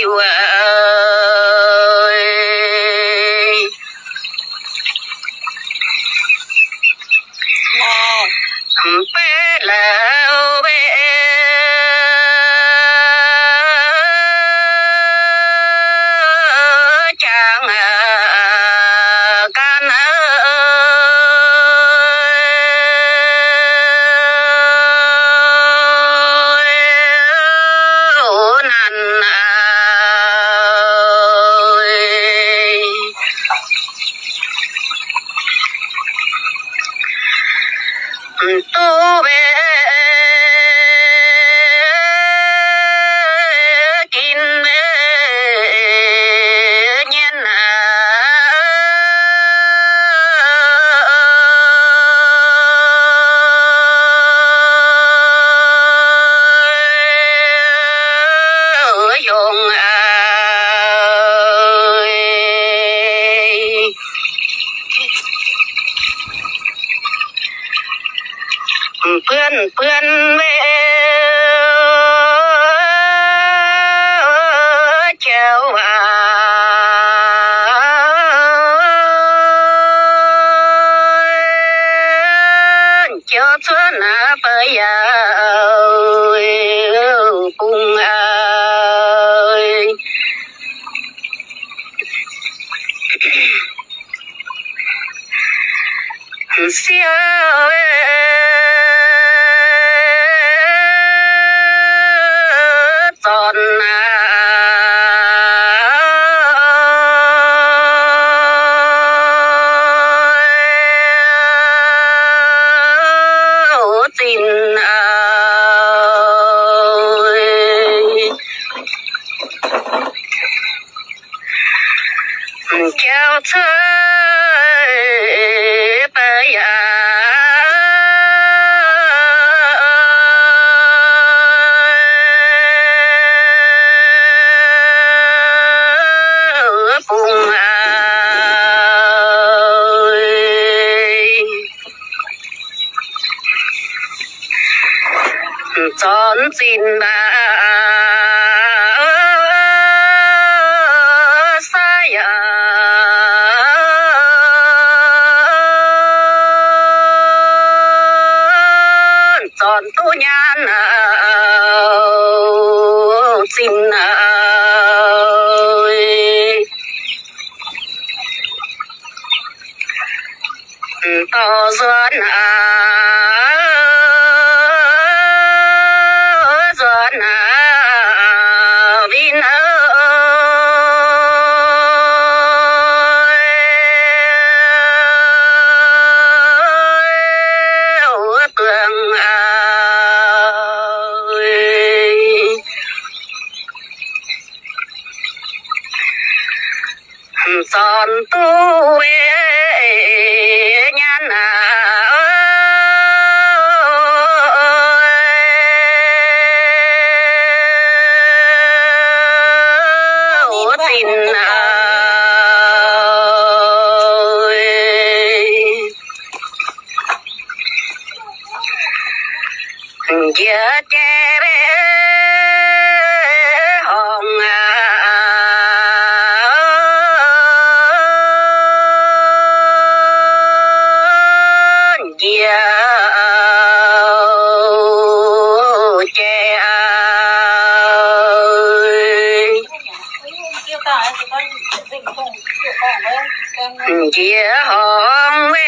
yêu bé lão bé chàng can nan tu bé kín bé nhân dùng พื่อนvề chiều chiều xuân bây giờ cùng xưa giòn tin kéo chơi bây giờ cùng chọn xin bà sai chọn tu nhan xin to doan doan vin tường son tu nhan tin giờ che bé hồng giờ che giờ hồng bé